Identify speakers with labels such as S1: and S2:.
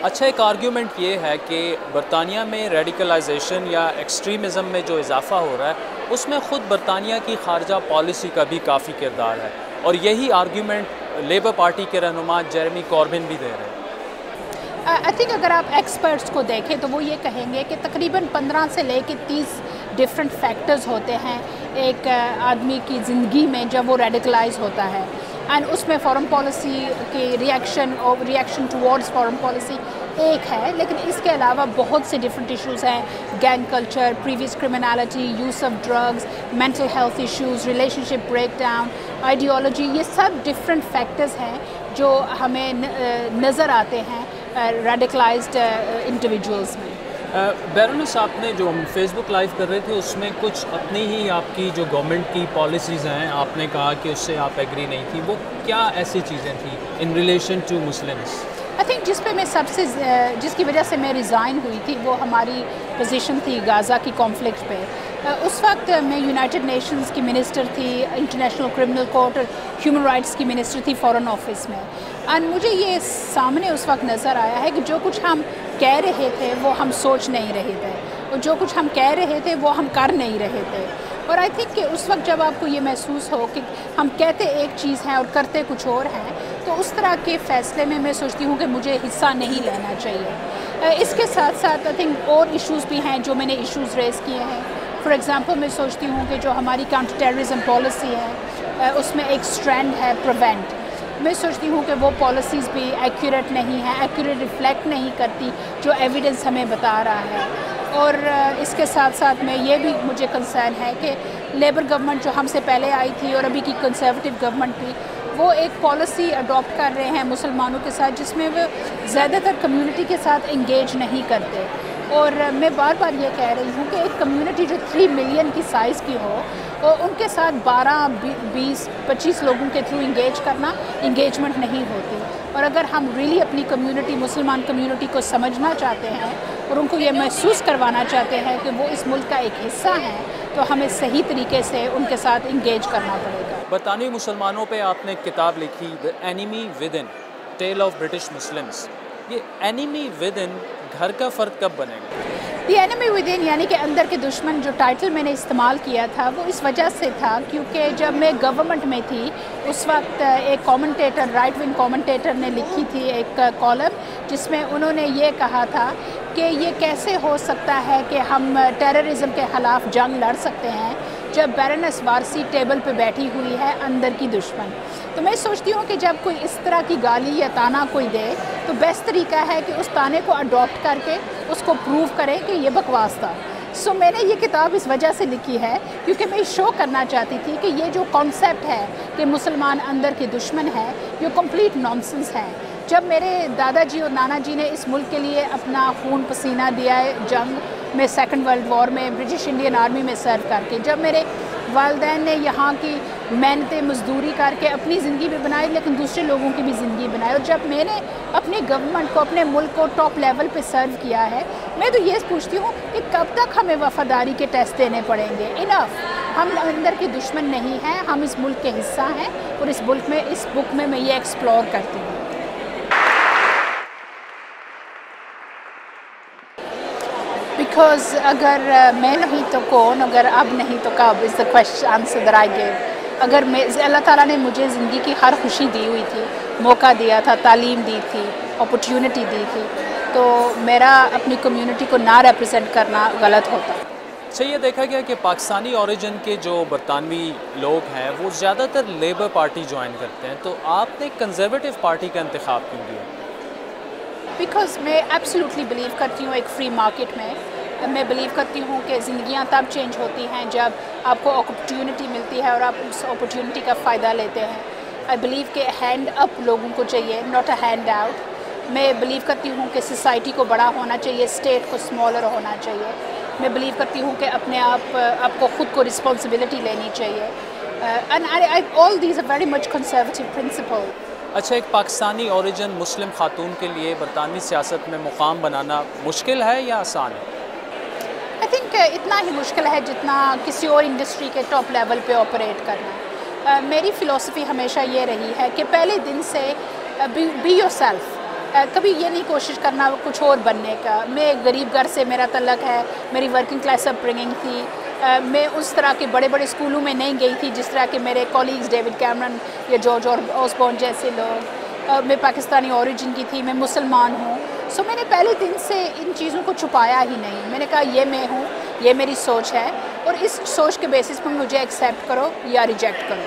S1: اچھا، ایک آرگیومنٹ یہ ہے کہ برطانیہ میں ریڈیکلائزیشن یا ایکسٹریمزم میں جو اضافہ ہو رہا ہے اس میں خود برطانیہ کی خارجہ پالیسی کا بھی کافی کردار ہے، اور یہی آرگیومنٹ لیبر پارٹی کے رہنما جیریمی کوربن بھی دے رہے ہیں۔
S2: آئی تھنک اگر آپ ایکسپرٹس کو دیکھیں تو وہ یہ کہیں گے کہ تقریباً 15 سے لے کے 30 ڈفرینٹ فیکٹرز ہوتے ہیں ایک آدمی کی زندگی میں جب وہ ریڈیکلائز ہوتا ہے، اینڈ اس میں فارن پالیسی کی ریئیکشن ٹورڈز فارن پالیسی ایک ہے، لیکن اس کے علاوہ بہت سے ڈفرینٹ ایشوز ہیں، gang culture, previous criminality, use of drugs, mental health issues, relationship break down, ideology, یہ سب ڈفرینٹ فیکٹرز ہیں جو ہمیں نظر آتے ہیں ریڈیکلائزڈ انڈیویجولز میں۔
S1: بیرونس، آپ نے جو ہم فیس بک لائیو کر رہے تھے اس میں کچھ اپنی ہی آپ کی جو گورنمنٹ کی پالیسیز ہیں آپ نے کہا کہ اس سے آپ ایگری نہیں تھی، وہ کیا ایسی چیزیں تھیں in relation to Muslims?
S2: I think جس پہ میں جس کی وجہ سے میں ریزائن ہوئی تھی وہ ہماری پوزیشن تھی غازہ کی کانفلکٹ پہ۔ اس وقت میں یونائٹڈ نیشنز کی منسٹر تھی، انٹرنیشنل کرمنل کورٹ اور ہیومن رائٹس کی منسٹر تھی فارن آفس میں، اینڈ مجھے یہ سامنے اس وقت نظر آیا ہے کہ جو کچھ ہم کہہ رہے تھے وہ ہم سوچ نہیں رہے تھے، اور جو کچھ ہم کہہ رہے تھے وہ ہم کر نہیں رہے تھے۔ اور آئی تھنک کہ اس وقت جب آپ کو یہ محسوس ہو کہ ہم کہتے ایک چیز ہیں اور کرتے کچھ اور ہیں، تو اس طرح کے فیصلے میں سوچتی ہوں کہ مجھے حصہ نہیں لینا چاہیے۔ اس کے ساتھ ساتھ آئی تھنک اور ایشوز بھی ہیں جو میں نے ایشوز ریز کیے ہیں۔ فار ایگزامپل میں سوچتی ہوں کہ جو ہماری کاؤنٹر ٹیررزم پالیسی ہے اس میں ایک اسٹرینڈ ہے پریونٹ، میں سوچتی ہوں کہ وہ پالیسیز بھی ایکوریٹ نہیں ہیں، ایکوریٹ ریفلیکٹ نہیں کرتی جو ایویڈنس ہمیں بتا رہا ہے۔ اور اس کے ساتھ ساتھ میں یہ بھی مجھے کنسرن ہے کہ لیبر گورنمنٹ جو ہم سے پہلے آئی تھی اور ابھی کی کنسرویٹو گورنمنٹ تھی، وہ ایک پالیسی اڈاپٹ کر رہے ہیں مسلمانوں کے ساتھ جس میں وہ زیادہ تر کمیونٹی کے ساتھ انگیج نہیں کرتے۔ اور میں بار بار یہ کہہ رہی ہوں کہ ایک کمیونٹی جو 3 ملین کی سائز کی ہو اور ان کے ساتھ 12 20 25 لوگوں کے تھرو انگیج کرنا انگیجمنٹ نہیں ہوتی۔ اور اگر ہم ریلی اپنی کمیونٹی مسلمان کمیونٹی کو سمجھنا چاہتے ہیں اور ان کو یہ محسوس کروانا چاہتے ہیں کہ وہ اس ملک کا ایک حصہ ہیں، تو ہمیں صحیح طریقے سے ان کے ساتھ انگیج کرنا پڑے گا۔
S1: برطانوی مسلمانوں پہ آپ نے ایک کتاب لکھی the enemy with in, tell of British Muslims. یہ اینیمی ود ان گھر کا فرد کب بنے گا؟
S2: دی اینیمی ود ان یعنی کہ اندر کے دشمن، جو ٹائٹل میں نے استعمال کیا تھا وہ اس وجہ سے تھا کیونکہ جب میں گورنمنٹ میں تھی اس وقت ایک کامنٹیٹر، رائٹ ونگ کامنٹیٹر نے لکھی تھی ایک کالم جس میں انہوں نے یہ کہا تھا کہ یہ کیسے ہو سکتا ہے کہ ہم ٹیررزم کے خلاف جنگ لڑ سکتے ہیں جب بیرنس وارسی ٹیبل پہ بیٹھی ہوئی ہے اندر کی دشمن۔ تو میں سوچتی ہوں کہ جب کوئی اس طرح کی گالی یا تانا کوئی دے تو بیسٹ طریقہ ہے کہ اس تانے کو اڈاپٹ کر کے اس کو پروو کرے کہ یہ بکواس تھا۔ سو میں نے یہ کتاب اس وجہ سے لکھی ہے کیونکہ میں شو کرنا چاہتی تھی کہ یہ جو کانسیپٹ ہے کہ مسلمان اندر کے دشمن ہے یہ کمپلیٹ نانسنس ہے۔ جب میرے دادا جی اور نانا جی نے اس ملک کے لیے اپنا خون پسینہ دیا ہے جنگ میں، سیکنڈ ورلڈ وار میں برٹش انڈین آرمی میں سرو کر کے، جب میرے والدین نے یہاں کی محنتیں مزدوری کر کے اپنی زندگی بھی بنائی لیکن دوسرے لوگوں کی بھی زندگی بنائی، اور جب میں نے اپنی گورنمنٹ کو، اپنے ملک کو ٹاپ لیول پہ سرو کیا ہے، میں تو یہ پوچھتی ہوں کہ کب تک ہمیں وفاداری کے ٹیسٹ دینے پڑیں گے؟ انف، ہم اندر کے دشمن نہیں ہیں، ہم اس ملک کے حصہ ہیں، اور اس بک میں یہ ایکسپلور کرتی ہوں۔ بیکاز اگر میں نہیں تو کون، اگر اب نہیں تو کب، is the question answer that I give. اگر اللہ تعالیٰ نے مجھے زندگی کی ہر خوشی دی ہوئی تھی، موقع دیا تھا، تعلیم دی تھی، اپرچونٹی دی تھی، تو میرا اپنی کمیونٹی کو نہ ریپرزینٹ کرنا غلط ہوتا۔
S1: اچھا، یہ دیکھا گیا کہ پاکستانی اوریجن کے جو برطانوی لوگ ہیں وہ زیادہ تر لیبر پارٹی جوائن کرتے ہیں، تو آپ نے کنزرویٹو پارٹی کا انتخاب کیوں کیا؟
S2: بیکاز میں ایبسلیوٹلی بلیو کرتی ہوں ایک فری مارکیٹ میں۔ میں بلیو کرتی ہوں کہ زندگیاں تب چینج ہوتی ہیں جب آپ کو اپرچونٹی ملتی ہے اور آپ اس اپرچونٹی کا فائدہ لیتے ہیں۔ آئی بلیو کہ ہینڈ اپ لوگوں کو چاہیے، ناٹ اے ہینڈ آؤٹ۔ میں بلیو کرتی ہوں کہ سوسائٹی کو بڑا ہونا چاہیے، اسٹیٹ کو اسمالر ہونا چاہیے۔ میں بلیو کرتی ہوں کہ اپنے آپ کو خود کو رسپانسبلٹی لینی چاہیے، and all these are very much conservative principle.
S1: اچھا، ایک پاکستانی اوریجن مسلم خاتون کے لیے برطانوی سیاست میں مقام بنانا مشکل ہے یا آسان ہے؟
S2: آئی تھنک اتنا ہی مشکل ہے جتنا کسی اور انڈسٹری کے ٹاپ لیول پہ آپریٹ کرنا۔ میری فلسفی ہمیشہ یہ رہی ہے کہ پہلے دن سے بی یور سیلف، کبھی یہ نہیں کوشش کرنا کچھ اور بننے کا. میں ایک غریب گھر سے میرا تعلق ہے, میری ورکنگ کلاس اپ برنگنگ تھی. میں اس طرح کے بڑے بڑے اسکولوں میں نہیں گئی تھی جس طرح کے میرے کولیگز ڈیوڈ کیمرن یا جارج اوسبورن جیسے لوگ. میں پاکستانی اوریجن کی تھی, میں مسلمان ہوں. سو میں نے پہلے دن سے ان چیزوں کو چھپایا ہی نہیں. میں نے کہا یہ میں ہوں, یہ میری سوچ ہے, اور اس سوچ کے بیسس پر مجھے ایکسیپٹ کرو یا ریجیکٹ کرو.